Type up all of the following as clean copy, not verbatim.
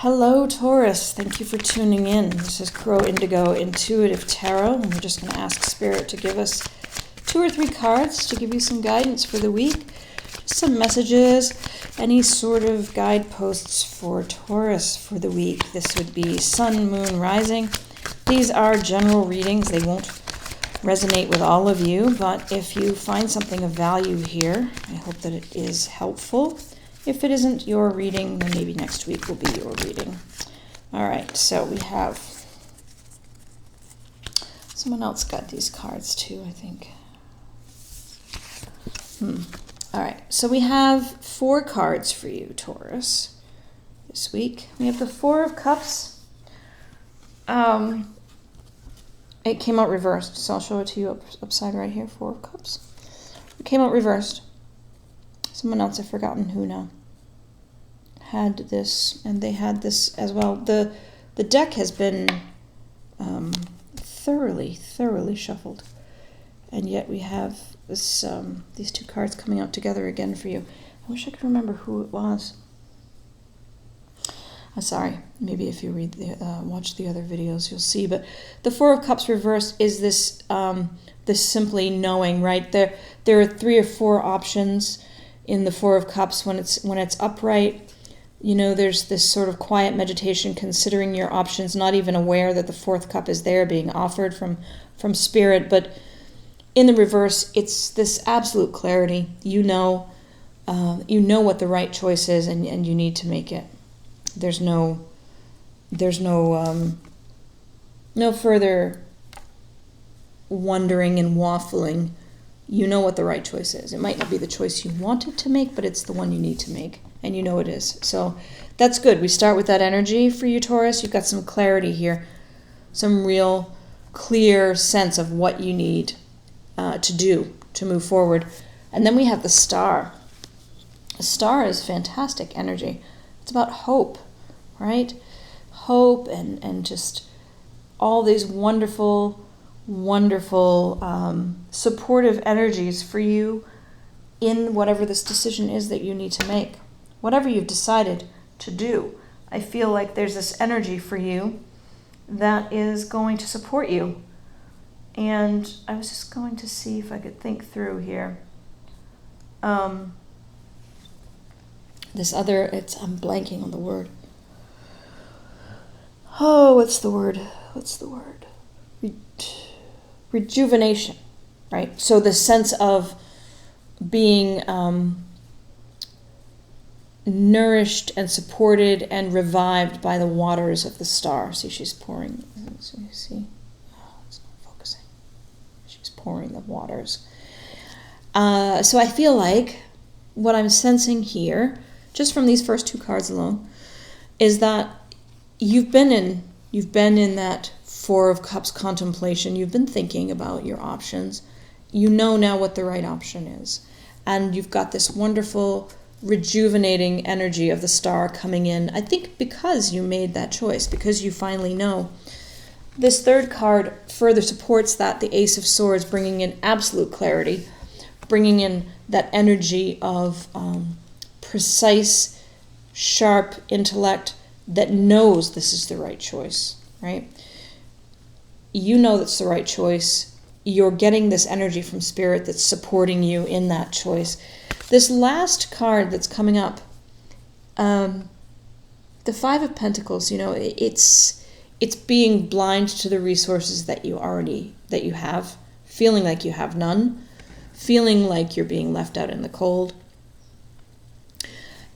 Hello, Taurus. Thank you for tuning in. This is Crow Indigo Intuitive Tarot, and we're just going to ask Spirit to give us 2 or 3 cards to give you some guidance for the week. Just some messages, any sort of guideposts for Taurus for the week. This would be Sun, Moon, Rising. These are general readings. They won't resonate with all of you, but if you find something of value here, I hope that it is helpful. If it isn't your reading, then maybe next week will be your reading. All right, so we have... Someone else got these cards too, I think. All right, so we have 4 cards for you, Taurus, this week. We have the 4 of Cups. It came out reversed, so I'll show it to you upside right here, 4 of Cups. It came out reversed. Someone else, I've forgotten who now, had this, and they had this as well. The deck has been thoroughly shuffled, and yet we have this these 2 cards coming out together again for you. I wish I could remember who it was. I'm sorry, maybe if you read watch the other videos, you'll see. But the 4 of Cups reversed is this this simply knowing, right? There are 3 or 4 options in the 4 of Cups. When it's upright, you know, there's this sort of quiet meditation, considering your options, not even aware that the 4th cup is there being offered from Spirit. But in the reverse, it's this absolute clarity. You know what the right choice is, and you need to make it. There's no further wondering and waffling. You know what the right choice is. It might not be the choice you wanted to make, but it's the one you need to make, and you know it is. So that's good. We start with that energy for you, Taurus. You've got some clarity here, some real clear sense of what you need to do to move forward. And then we have the Star. The Star is fantastic energy. It's about hope, right? Hope and just all these wonderful supportive energies for you in whatever this decision is that you need to make. Whatever you've decided to do, I feel like there's this energy for you that is going to support you. And I was just going to see if I could think through here. This other, I'm blanking on the word. Oh, what's the word? Rejuvenation, right? So the sense of being nourished and supported and revived by the waters of the Star. See, she's pouring. See? Oh, it's not focusing. She's pouring the waters. So I feel like what I'm sensing here, just from these first 2 cards alone, is that you've been in that 4 of Cups contemplation. You've been thinking about your options. You know now what the right option is. And you've got this wonderful, rejuvenating energy of the Star coming in, I think because you made that choice, because you finally know. This 3rd card further supports that, the Ace of Swords, bringing in absolute clarity, bringing in that energy of precise, sharp intellect that knows this is the right choice, right? You know that's the right choice. You're getting this energy from Spirit that's supporting you in that choice. This last card that's coming up, the 5 of Pentacles, you know, it's being blind to the resources that you have, feeling like you have none, feeling like you're being left out in the cold.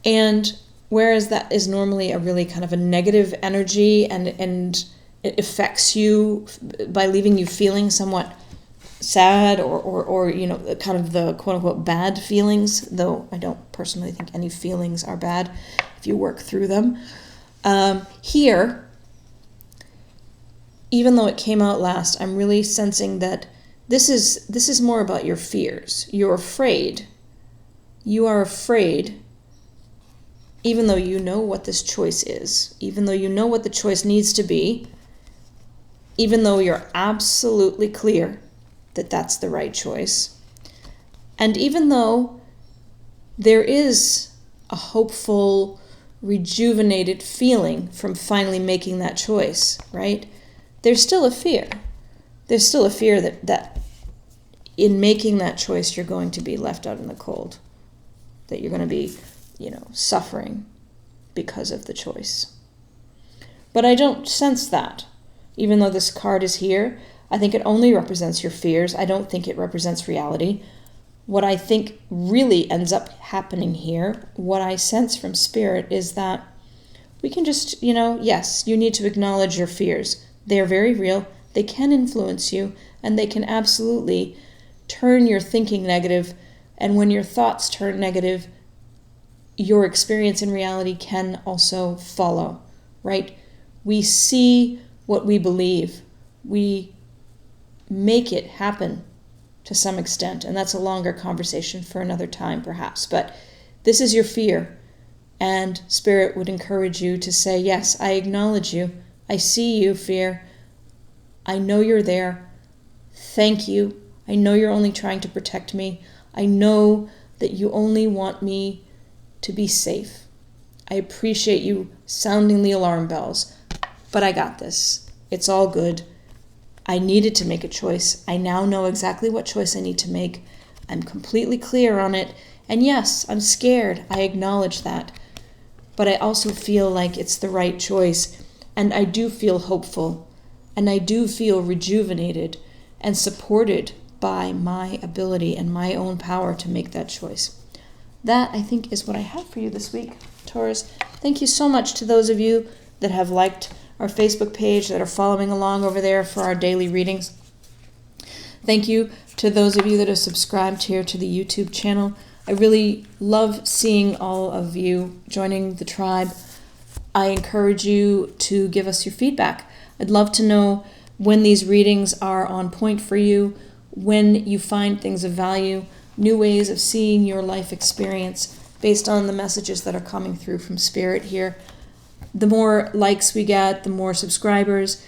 And whereas that is normally a really kind of a negative energy, and it affects you by leaving you feeling somewhat sad or you know, kind of the quote-unquote bad feelings, though I don't personally think any feelings are bad if you work through them. Here, even though it came out last, I'm really sensing that this is more about your fears. You're afraid. You are afraid, even though you know what this choice is, even though you know what the choice needs to be, even though you're absolutely clear that that's the right choice, and even though there is a hopeful rejuvenated feeling from finally making that choice, right? There's still a fear. There's still a fear that in making that choice, you're going to be left out in the cold, that you're going to be, suffering because of the choice. But I don't sense that. Even though this card is here, I think it only represents your fears. I don't think it represents reality. What I think really ends up happening here, what I sense from Spirit, is that we can just, yes, you need to acknowledge your fears. They're very real. They can influence you, and they can absolutely turn your thinking negative. And when your thoughts turn negative, your experience in reality can also follow, right? We see what we believe. We make it happen to some extent, and that's a longer conversation for another time perhaps. But this is your fear, and Spirit would encourage you to say, yes, I acknowledge you. I see you, fear. I know you're there. Thank you. I know you're only trying to protect me. I know that you only want me to be safe. I appreciate you sounding the alarm bells, but I got this. It's all good. I needed to make a choice. I now know exactly what choice I need to make. I'm completely clear on it. And yes, I'm scared. I acknowledge that. But I also feel like it's the right choice. And I do feel hopeful. And I do feel rejuvenated and supported by my ability and my own power to make that choice. That, I think, is what I have for you this week, Taurus. Thank you so much to those of you that have liked our Facebook page, that are following along over there for our daily readings. Thank you to those of you that have subscribed here to the YouTube channel. I really love seeing all of you joining the tribe. I encourage you to give us your feedback. I'd love to know when these readings are on point for you, when you find things of value, new ways of seeing your life experience based on the messages that are coming through from Spirit here. The more likes we get, the more subscribers,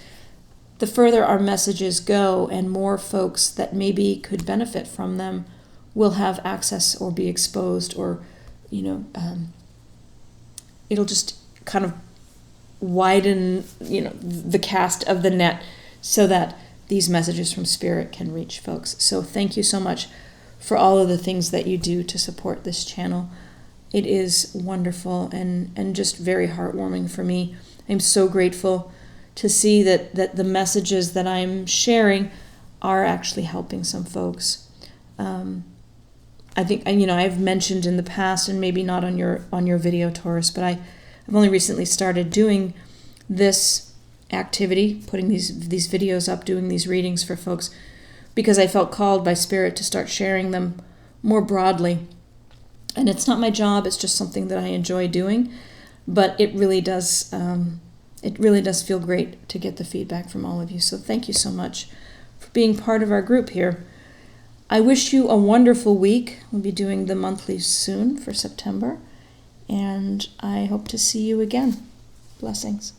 the further our messages go, and more folks that maybe could benefit from them will have access or be exposed, or, it'll just kind of widen, the cast of the net so that these messages from Spirit can reach folks. So thank you so much for all of the things that you do to support this channel. It is wonderful and just very heartwarming for me. I'm so grateful to see that the messages that I'm sharing are actually helping some folks. I think, I've mentioned in the past, and maybe not on your video, Taurus, but I've only recently started doing this activity, putting these videos up, doing these readings for folks, because I felt called by Spirit to start sharing them more broadly. And it's not my job, it's just something that I enjoy doing, but it really does feel great to get the feedback from all of you. So thank you so much for being part of our group here. I wish you a wonderful week. We'll be doing the monthlies soon for September, and I hope to see you again. Blessings.